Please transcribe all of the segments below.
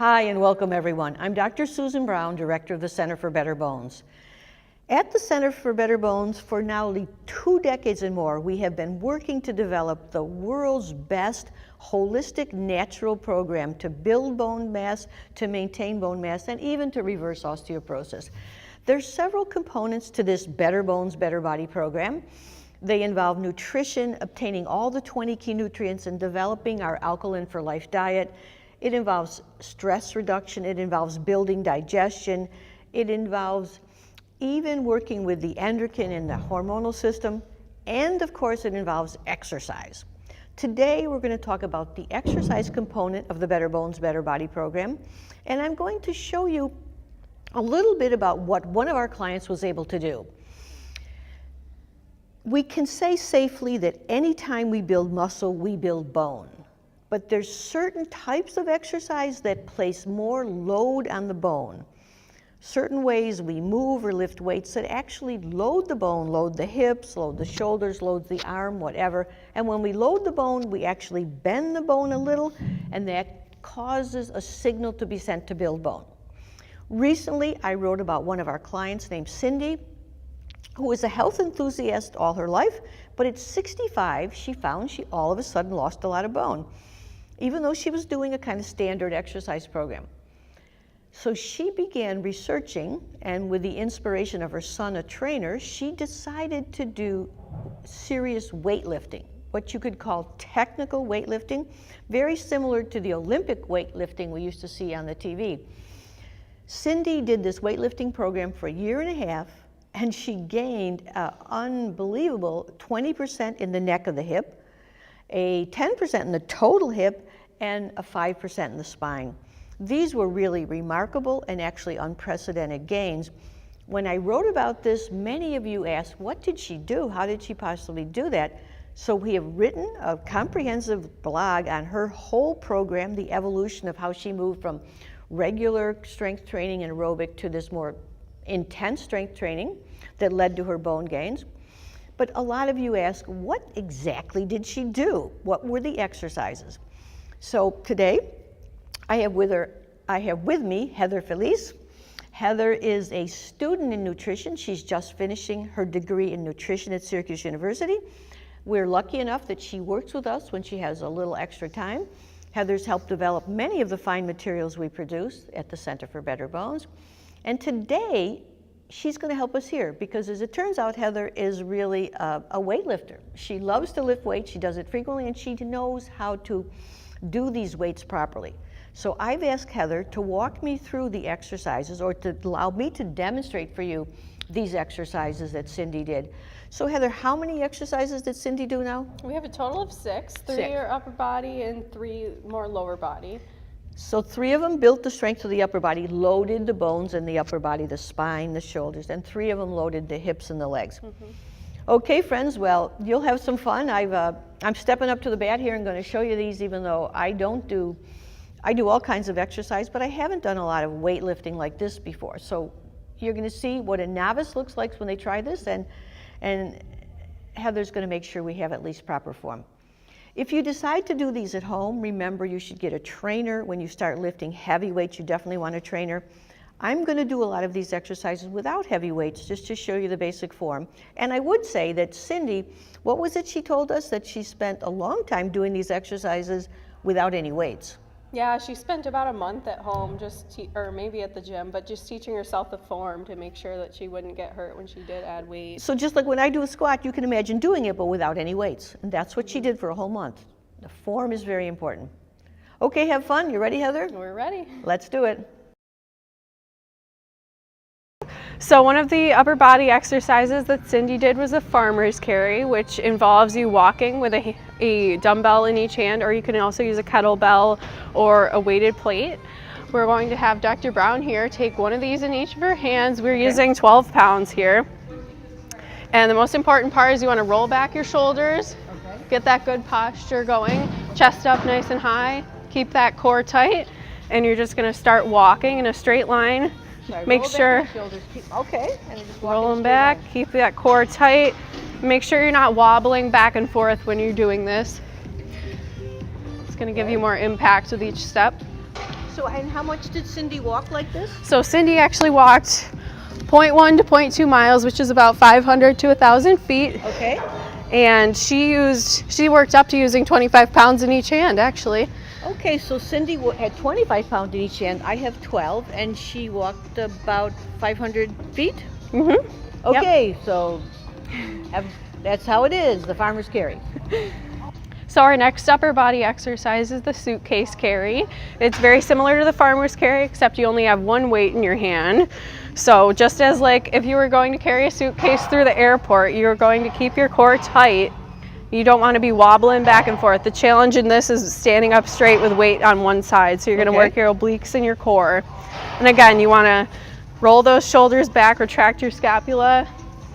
Hi and welcome everyone. I'm Dr. Susan Brown, Director of the Center for Better Bones. At the Center for Better Bones for now 2 decades and more, we have been working to develop the world's best holistic natural program to build bone mass, to maintain bone mass, and even to reverse osteoporosis. There's several components to this Better Bones, Better Body program. They involve nutrition, obtaining all the 20 key nutrients, and developing our alkaline for life diet. It involves stress reduction, it involves building digestion, it involves even working with the androgen in the hormonal system, and of course it involves exercise. Today we're going to talk about the exercise component of the Better Bones, Better Body program, and I'm going to show you a little bit about what one of our clients was able to do. We can say safely that anytime we build muscle, we build bone. But there's certain types of exercise that place more load on the bone. Certain ways we move or lift weights that actually load the bone, load the hips, load the shoulders, load the arm, whatever. And when we load the bone, we actually bend the bone a little, and that causes a signal to be sent to build bone. Recently, I wrote about one of our clients named Cyndi, who was a health enthusiast all her life, but at 65, she found she all of a sudden lost a lot of bone, even though she was doing a kind of standard exercise program. So she began researching, and with the inspiration of her son, a trainer, she decided to do serious weightlifting, what you could call technical weightlifting, very similar to the Olympic weightlifting we used to see on the TV. Cyndi did this weightlifting program for 1.5 years, and she gained an unbelievable 20% in the neck of the hip, a 10% in the total hip, and a 5% in the spine. These were really remarkable and actually unprecedented gains. When I wrote about this, many of you asked, what did she do? How did she possibly do that? So we have written a comprehensive blog on her whole program, the evolution of how she moved from regular strength training and aerobic to this more intense strength training that led to her bone gains. But a lot of you ask, what exactly did she do? What were the exercises? So today, I have with me Heather Felice. Heather is a student in nutrition. She's just finishing her degree in nutrition at Syracuse University. We're lucky enough that she works with us when she has a little extra time. Heather's helped develop many of the fine materials we produce at the Center for Better Bones. And today, she's going to help us here because, as it turns out, Heather is really a weightlifter. She loves to lift weights, she does it frequently, and she knows how to do these weights properly. So I've asked Heather to walk me through the exercises, or to allow me to demonstrate for you these exercises that Cyndi did. So Heather, how many exercises did Cyndi do now? We have a total of 6. 3 are upper body and 3 more lower body. So 3 of them built the strength of the upper body, loaded the bones in the upper body, the spine, the shoulders, and 3 of them loaded the hips and the legs. Mm-hmm. Okay, friends, well, you'll have some fun. I'm stepping up to the bat here and going to show you these, even though I do all kinds of exercise, but I haven't done a lot of weightlifting like this before. So you're going to see what a novice looks like when they try this, and Heather's going to make sure we have at least proper form. If you decide to do these at home, remember you should get a trainer. When you start lifting heavy weights, you definitely want a trainer. I'm going to do a lot of these exercises without heavy weights, just to show you the basic form. And I would say that Cyndi, what was it she told us? That she spent a long time doing these exercises without any weights. Yeah, she spent about a month at home, or maybe at the gym, but just teaching herself the form to make sure that she wouldn't get hurt when she did add weight. So just like when I do a squat, you can imagine doing it, but without any weights. And that's what she did for a whole month. The form is very important. Okay, have fun. You ready, Heather? We're ready. Let's do it. So one of the upper body exercises that Cyndi did was a farmer's carry, which involves you walking with a dumbbell in each hand, or you can also use a kettlebell or a weighted plate. We're going to have Dr. Brown here take one of these in each of her hands. We're using 12 pounds here. And the most important part is you want to roll back your shoulders, get that good posture going, chest up nice and high, keep that core tight, and you're just going to start walking in a straight line. Make sure, okay, and just roll them back, keep that core tight. Make sure you're not wobbling back and forth when you're doing this. It's going to give you more impact with each step. So, and how much did Cyndi walk like this? So Cyndi actually walked 0.1 to 0.2 miles, which is about 500 to 1,000 feet. Okay. And she worked up to using 25 pounds in each hand, actually. Okay, so Cyndi had 25 pounds in each hand. I have 12, and she walked about 500 feet? Mm-hmm. Okay, so that's how it is, the farmer's carry. So our next upper body exercise is the suitcase carry. It's very similar to the farmer's carry, except you only have one weight in your hand. So just as like if you were going to carry a suitcase through the airport, you're going to keep your core tight. You don't want to be wobbling back and forth. The challenge in this is standing up straight with weight on one side. So you're going to work your obliques and your core. And again, you want to roll those shoulders back, retract your scapula,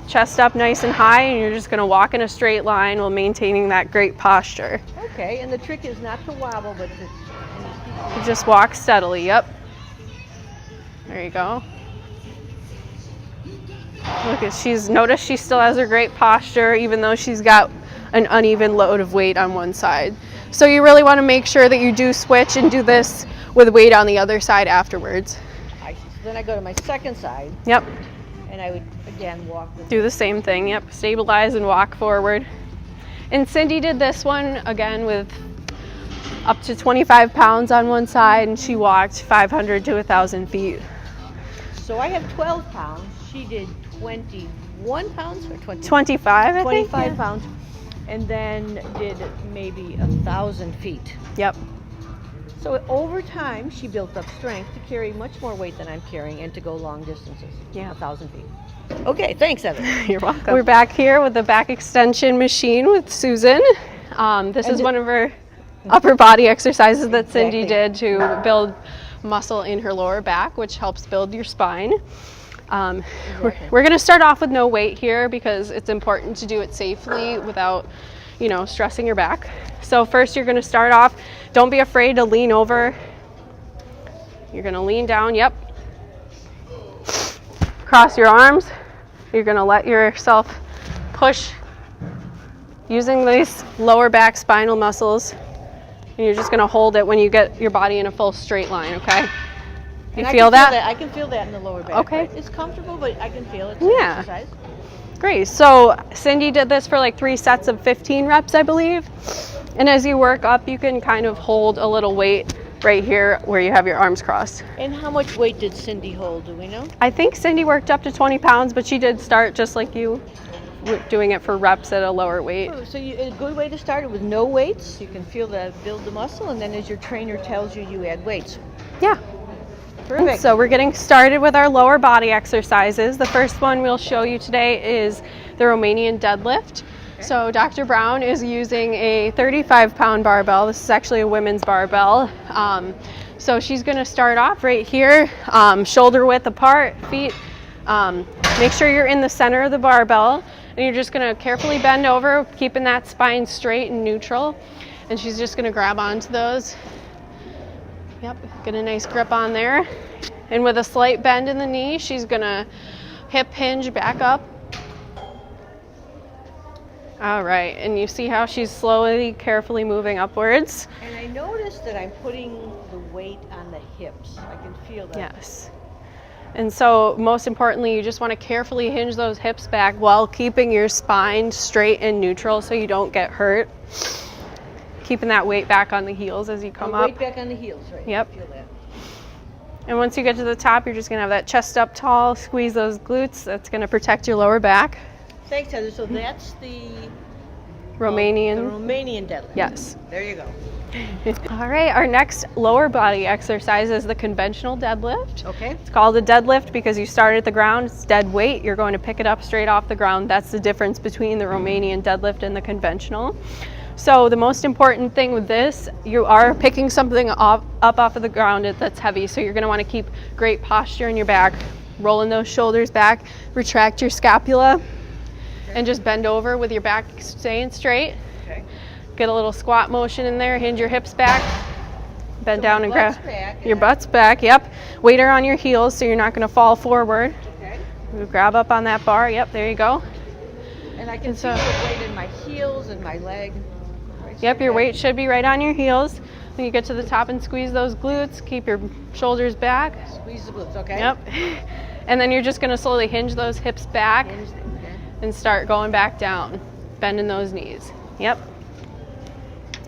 chest up nice and high, and you're just going to walk in a straight line while maintaining that great posture. Okay, and the trick is not to wobble, but to just walk steadily. Yep. There you go. Look at notice she still has her great posture even though she's got an uneven load of weight on one side. So you really want to make sure that you do switch and do this with weight on the other side afterwards. So then I go to my second side. Yep. And I would again walk. Do the same thing. Yep. Stabilize and walk forward. And Cyndi did this one again with up to 25 pounds on one side, and she walked 500 to 1,000 feet. So I have 12 pounds. She did 21 pounds or 20? 25, I 25 think. pounds. And then did maybe 1,000 feet. Yep. So over time, she built up strength to carry much more weight than I'm carrying and to go long distances. Yeah. 1,000 feet. Okay, thanks, Heather. You're welcome. We're back here with the back extension machine with Susan. This is one of her upper body exercises that Cyndi did to build muscle in her lower back, which helps build your spine. We're going to start off with no weight here because it's important to do it safely without, stressing your back. So first you're going to start off, don't be afraid to lean over. You're going to lean down, yep. Cross your arms. You're going to let yourself push using these lower back spinal muscles. And you're just going to hold it when you get your body in a full straight line, okay? You feel that? I can feel that in the lower back. Okay. Right? It's comfortable, but I can feel it. Yeah. Exercise. Great. So Cyndi did this for like 3 sets of 15 reps, I believe. And as you work up, you can kind of hold a little weight right here where you have your arms crossed. And how much weight did Cyndi hold? Do we know? I think Cyndi worked up to 20 pounds, but she did start just like you, doing it for reps at a lower weight. So a good way to start it with no weights. You can build the muscle, and then as your trainer tells you, you add weights. Yeah. Perfect. So we're getting started with our lower body exercises. The first one we'll show you today is the Romanian deadlift. Okay. So Dr. Brown is using a 35-pound barbell. This is actually a women's barbell. So she's going to start off right here, shoulder width apart, feet. Make sure you're in the center of the barbell, and you're just going to carefully bend over, keeping that spine straight and neutral. And she's just going to grab onto those. Yep, get a nice grip on there. And with a slight bend in the knee, she's gonna hip hinge back up. All right, and you see how she's slowly, carefully moving upwards. And I noticed that I'm putting the weight on the hips. I can feel that. Yes. And so most importantly, you just want to carefully hinge those hips back while keeping your spine straight and neutral so you don't get hurt. Keeping that weight back on the heels as you come up. Weight back on the heels, right? Yep. I feel that. And once you get to the top, you're just going to have that chest up tall, squeeze those glutes. That's going to protect your lower back. Thanks, Heather. So that's the Romanian. The Romanian deadlift. Yes. There you go. All right, our next lower body exercise is the conventional deadlift. Okay. It's called a deadlift because you start at the ground, it's dead weight, you're going to pick it up straight off the ground. That's the difference between the Romanian deadlift and the conventional. So the most important thing with this, you are picking something up off of the ground that's heavy. So you're going to want to keep great posture in your back, rolling those shoulders back, retract your scapula, and just bend over with your back staying straight. Okay. Get a little squat motion in there, hinge your hips back, bend down and grab your butt's back. Yep. Weight her on your heels so you're not going to fall forward. Okay. You grab up on that bar. Yep, there you go. And I can feel the weight in my heels and my leg. Yep, your weight should be right on your heels. When you get to the top and squeeze those glutes, keep your shoulders back. Squeeze the glutes, okay? Yep. And then you're just going to slowly hinge those hips back and start going back down, bending those knees. Yep.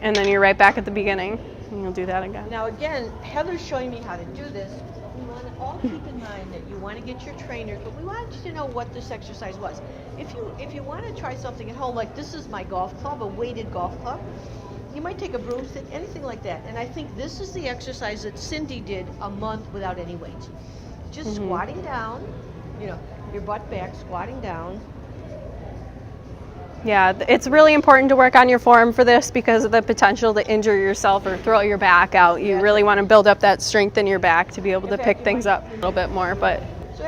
And then you're right back at the beginning. And you'll do that again. Now again, Heather's showing me how to do this. We want to all keep in mind that you want to get your trainers, but we want you to know what this exercise was. If you want to try something at home, like this is my golf club, a weighted golf club, you might take a broomstick, anything like that. And I think this is the exercise that Cyndi did a month without any weights. Just squatting down, you know, your butt back, squatting down. Yeah, it's really important to work on your form for this because of the potential to injure yourself or throw your back out. You really want to build up that strength in your back to be able to pick things up a little bit more, but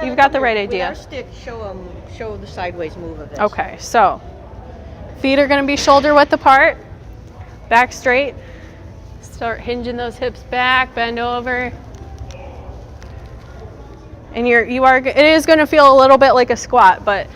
you've got the right idea. With our stick, show the sideways move of this. Okay, so feet are going to be shoulder width apart, back straight. Start hinging those hips back, bend over. And it is going to feel a little bit like a squat, but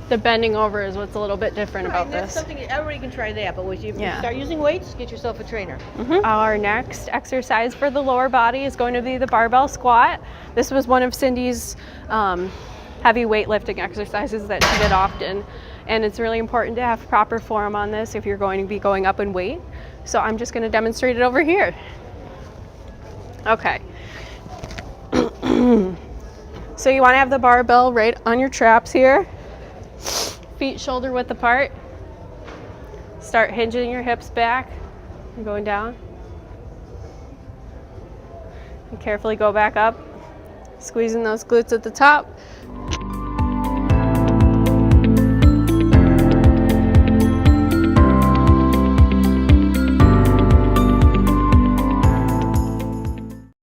the bending over is what's a little bit different about that's this. Something everybody can try that, but if you start using weights, get yourself a trainer. Our next exercise for the lower body is going to be the barbell squat. This was one of Cyndi's heavy weightlifting exercises that she did often, and it's really important to have proper form on this if you're going to be going up in weight. So I'm just going to demonstrate it over here. Okay. So you want to have the barbell right on your traps here. Feet shoulder width apart. Start hinging your hips back and going down. And carefully go back up, squeezing those glutes at the top.